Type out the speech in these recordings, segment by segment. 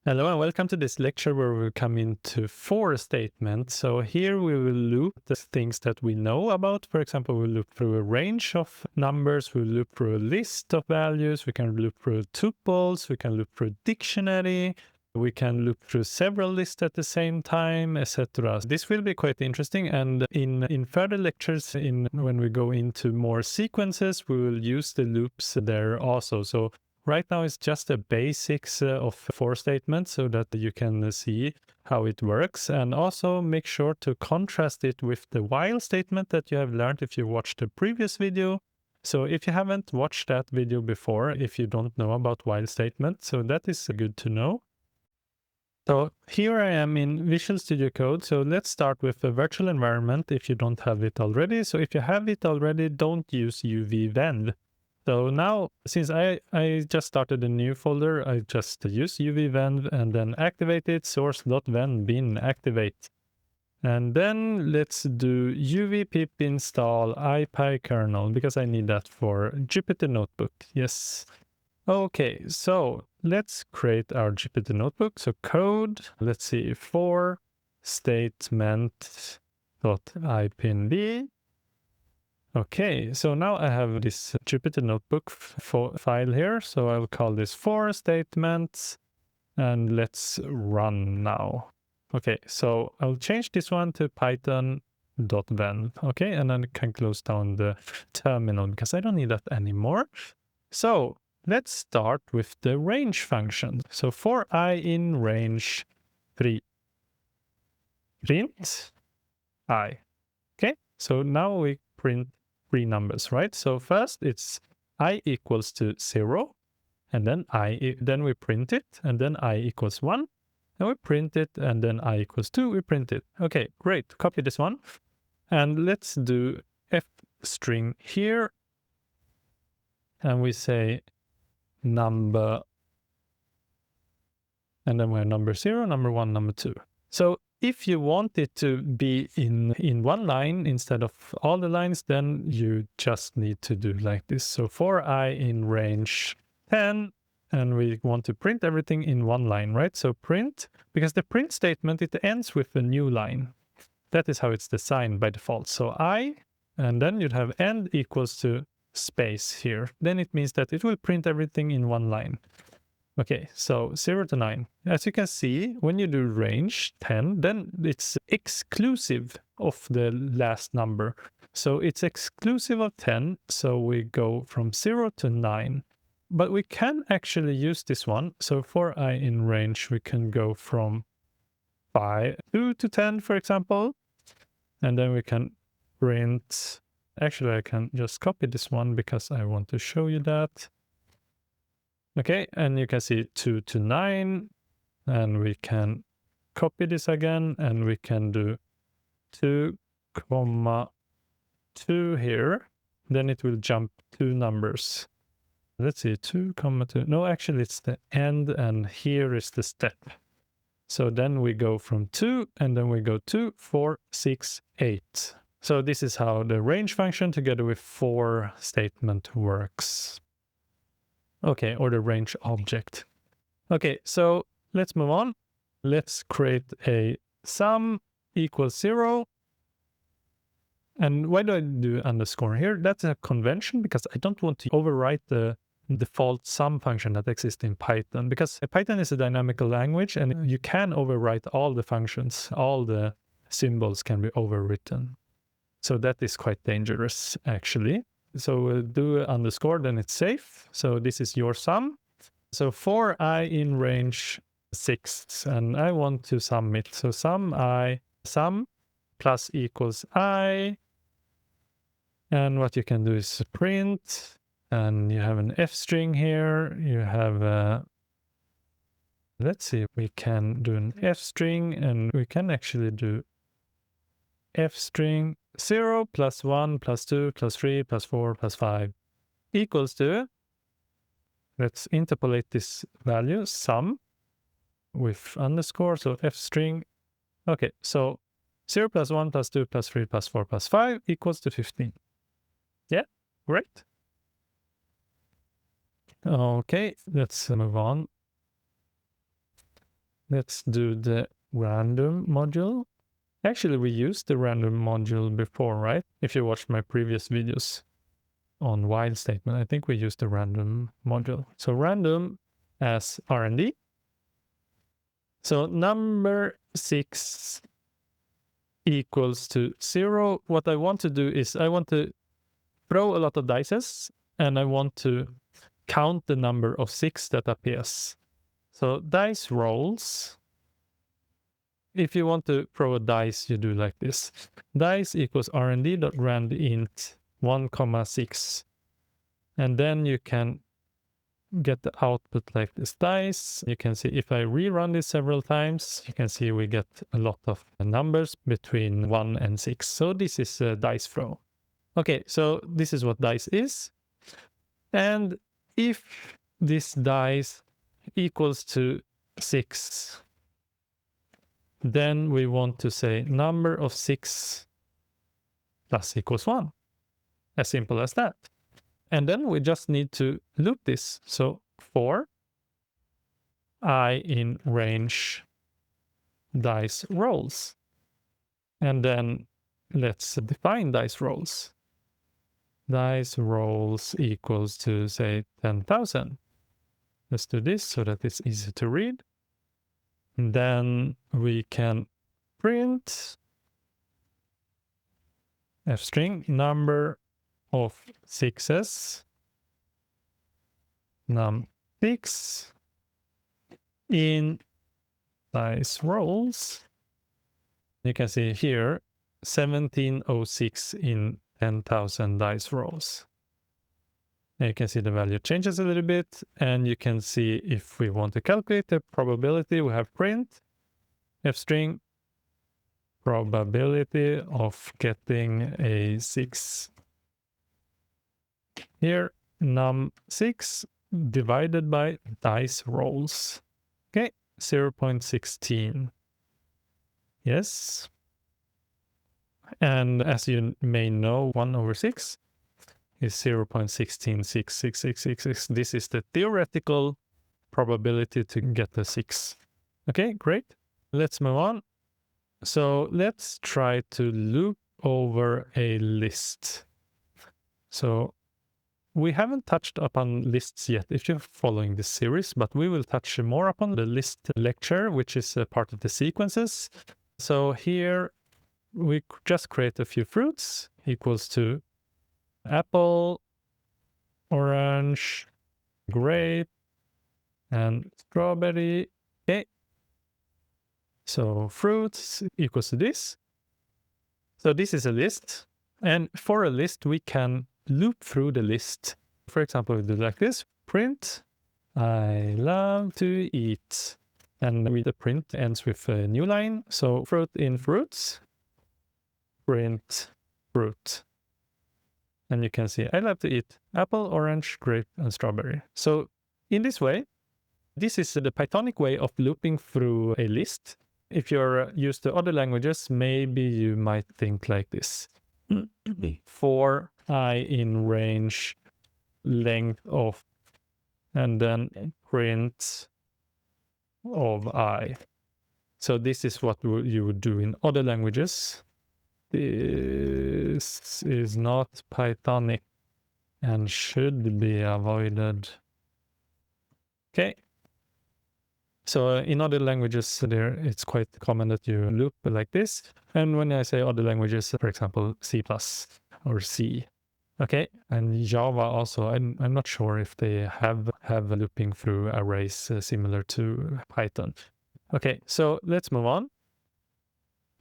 Hello and welcome to this lecture where we'll come into for statements. So here we will loop the things that we know about. For example, we'll loop through a range of numbers, we'll loop through a list of values, we can loop through tuples, we can loop through a dictionary, we can loop through several lists at the same time, etc. This will be quite interesting, and in further lectures, when we go into more sequences, we will use the loops there also. So right now it's just the basics of for statements so that you can see how it works, and also make sure to contrast it with the while statement that you have learned if you watched the previous video. So if you haven't watched that video before, if you don't know about while statement, so that is good to know. So here I am in Visual Studio Code. So let's start with a virtual environment if you don't have it already. So if you have it already, don't use UV-Ven. So now, since I just started a new folder, I just use UV-Ven and then activate it, source.ven bin activate. And then let's do uv pip install ipykernel because I need that for Jupyter Notebook. Yes. Okay, so let's create our Jupyter Notebook. So code, let's see, for statement.ipnb. Okay, so now I have this Jupyter Notebook file here. So I'll call this for statements, and let's run now. Okay, so I'll change this one to python.ven. Okay, and then I can close down the terminal because I don't need that anymore. So let's start with the range function. So for I in range 3, print I. Okay, so now we print three numbers, right? So first it's I equals to 0, and then we print it, and then I equals 1, and we print it, and then I equals 2, we print it. Okay, great. Copy this one, and let's do f string here, and we say number, and then we have number 0, number 1, number 2. So if you want it to be in one line instead of all the lines, then you just need to do like this. So for I in range 10, and we want to print everything in one line, right? So print, because the print statement, it ends with a new line. That is how it's designed by default. So I, and then you'd have end equals to space here. Then it means that it will print everything in one line. Okay, so 0 to 9. As you can see, when you do range 10, then it's exclusive of the last number. So it's exclusive of 10, so we go from 0 to 9. But we can actually use this one. So for I in range, we can go from 2 to 10, for example. And then we can print. Actually, I can just copy this one because I want to show you that. Okay, and you can see 2 to 9, and we can copy this again, and we can do 2, 2 here. Then it will jump 2 numbers. Let's see, 2, 2. No, actually it's the end, and here is the step. So then we go from 2, and then we go 2, 4, 6, 8. So this is how the range function together with for statement works. Okay, or the range object. Okay, so let's move on. Let's create a sum equals 0. And why do I do underscore here? That's a convention because I don't want to overwrite the default sum function that exists in Python, because Python is a dynamical language and you can overwrite all the functions. All the symbols can be overwritten. So that is quite dangerous, actually. So we'll do underscore, then it's safe. So this is your sum. So for I in range 6, and I want to sum it. So sum plus equals I. And what you can do is print, and you have an F string here. You have a, let's see, we can do an F string, and we can actually do F string 0 plus 1 plus 2 plus 3 plus 4 plus 5 equals to, let's interpolate this value, sum with underscore, so F string. Okay, so 0 plus 1 plus 2 plus 3 plus 4 plus 5 equals to 15. Yeah, great. Okay, let's move on. let's do the random module. Actually, we used the random module before, right? If you watched my previous videos on while statement, I think we used the random module. So random as RND. So number 6 equals to 0. What I want to do is I want to throw a lot of dices, and I want to count the number of 6 that appears. So dice rolls. If you want to throw a dice, you do like this. Dice equals rnd.randint 1,6. And then you can get the output like this dice. You can see if I rerun this several times, you can see we get a lot of numbers between 1 and 6. So this is a dice throw. Okay, so this is what dice is. And if this dice equals to 6, then we want to say number of 6 plus equals 1. As simple as that. And then we just need to loop this. So for I in range dice rolls. And then let's define dice rolls. Dice rolls equals to, say, 10,000. Let's do this so that it's easy to read. And then we can print f-string number of 6s num6 in dice rolls. You can see here 1706 in 10,000 dice rolls. And you can see the value changes a little bit, and you can see if we want to calculate the probability, we have print f-string probability of getting a 6. Here, num6 divided by dice rolls. Okay, 0.16. Yes. And as you may know, 1 over 6 is 0.16666666. This is the theoretical probability to get the 6. Okay, great. Let's move on. So let's try to loop over a list. So we haven't touched upon lists yet if you're following this series, but we will touch more upon the list lecture, which is a part of the sequences. So here we just create a few fruits equals to apple, orange, grape, and strawberry. Okay. So fruits equals to this. So this is a list. And for a list, we can loop through the list. For example, we do like this. Print, I love to eat. And the print ends with a new line. So fruit in fruits, print fruit. And you can see I love to eat apple, orange, grape, and strawberry. So in this way, this is the Pythonic way of looping through a list. If you're used to other languages, maybe you might think like this. For I in range length of, and then print of I. So this is what you would do in other languages. This is not Pythonic and should be avoided. Okay. So in other languages, it's quite common that you loop like this. And when I say other languages, for example, C+ or C. Okay, and Java also, I'm not sure if they have looping through arrays similar to Python. Okay, so let's move on.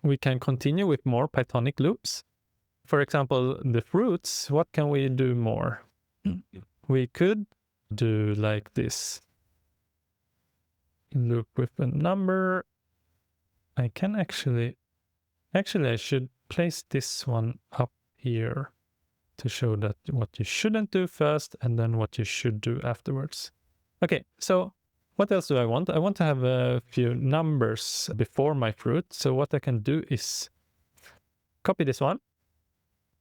We can continue with more Pythonic loops. For example, the fruits, what can we do more? We could do like this. Loop with a number. I can actually I should place this one up here to show that what you shouldn't do first and then what you should do afterwards. Okay, so what else do I want? I want to have a few numbers before my fruit. So what I can do is copy this one.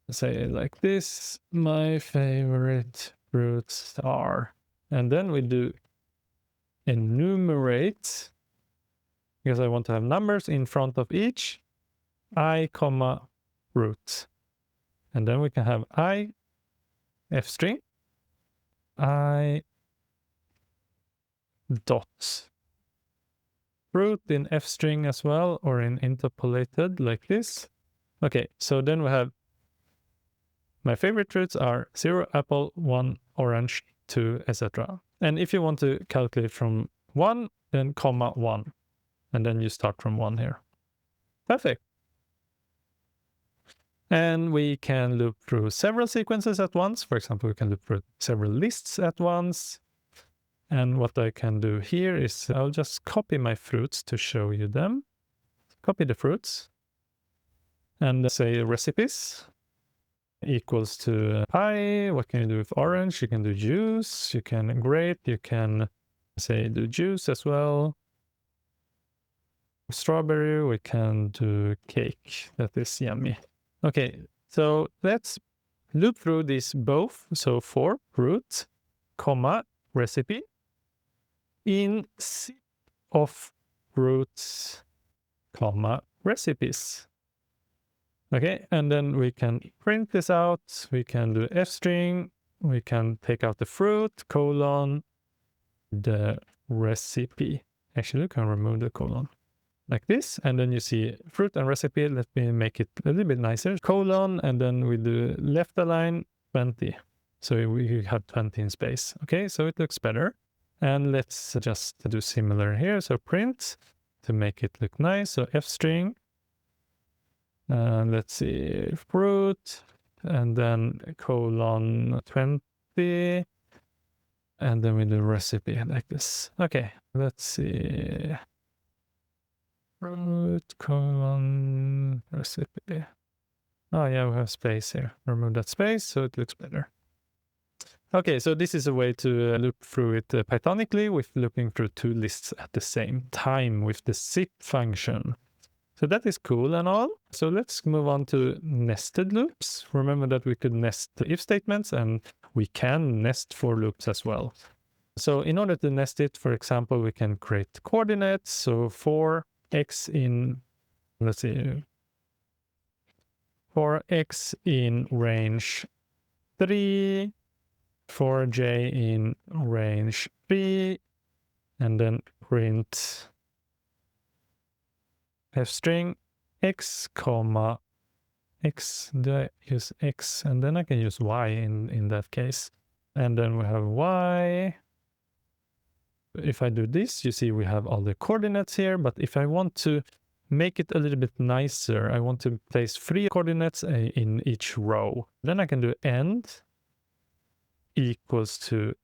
Say like this, my favorite fruits are. And then we do enumerate because I want to have numbers in front of each I comma root. And then we can have I f string I dot root in f string as well, or in interpolated like this. Okay, so then we have my favorite roots are 0 apple, 1 orange, 2, etc. And if you want to calculate from 1, then comma 1. And then you start from 1 here. Perfect. And we can loop through several sequences at once. For example, we can loop through several lists at once. And what I can do here is I'll just copy my fruits to show you them. Copy the fruits and say recipes equals to pie. What can you do with orange? You can do juice, you can grape, you can say do juice as well. Strawberry, we can do cake. That is yummy. Okay, so let's loop through these both. So for root, comma, recipe in zip of roots, comma, recipes. Okay, and then we can print this out. We can do f string. We can take out the fruit, colon, the recipe. Actually, we can remove the colon like this. And then you see fruit and recipe. Let me make it a little bit nicer. Colon, and then we do left align 20. So we have 20 in space. Okay, so it looks better. And let's just do similar here. So print to make it look nice. So f string. Let's see, fruit, and then colon 20, and then we do recipe like this. Okay, let's see. Fruit, colon, recipe. Oh yeah, we have space here. Remove that space so it looks better. Okay, so this is a way to loop through it Pythonically with looping through two lists at the same time with the zip function. So that is cool and all. So let's move on to nested loops. Remember that we could nest if statements, and we can nest for loops as well. So in order to nest it, for example, we can create coordinates. So for x in, let's see, for x in range 3, for j in range 3, and then print f string x comma x. Do I use x? And then I can use y in that case. And then we have y. If I do this, you see we have all the coordinates here. But if I want to make it a little bit nicer, I want to place 3 coordinates in each row. Then I can do end equals to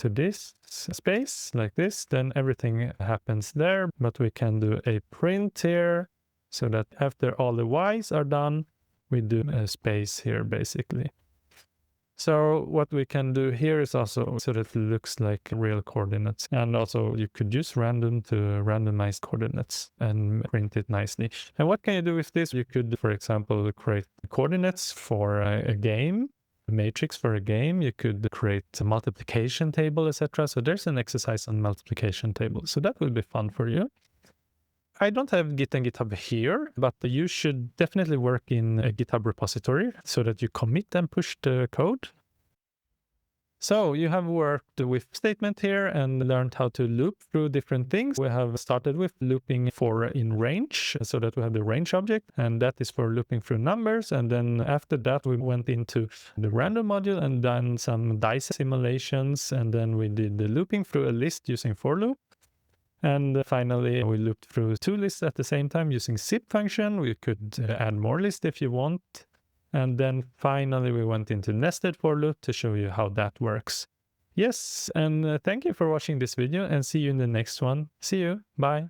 this space like this, then everything happens there. But we can do a print here so that after all the y's are done, we do a space here basically. So what we can do here is also so that it looks like real coordinates. And also you could use random to randomize coordinates and print it nicely. And what can you do with this? You could, for example, create coordinates for a game. Matrix for a game. You could create a multiplication table, etc. So there's an exercise on multiplication table. So that will be fun for you. I don't have Git and GitHub here, but you should definitely work in a GitHub repository so that you commit and push the code. So you have worked with statement here and learned how to loop through different things. We have started with looping for in range so that we have the range object, and that is for looping through numbers. And then after that, we went into the random module and done some dice simulations. And then we did the looping through a list using for loop. And finally, we looped through 2 lists at the same time using zip function. We could add more lists if you want. And then finally, we went into nested for loop to show you how that works. Yes, and thank you for watching this video, and see you in the next one. See you. Bye.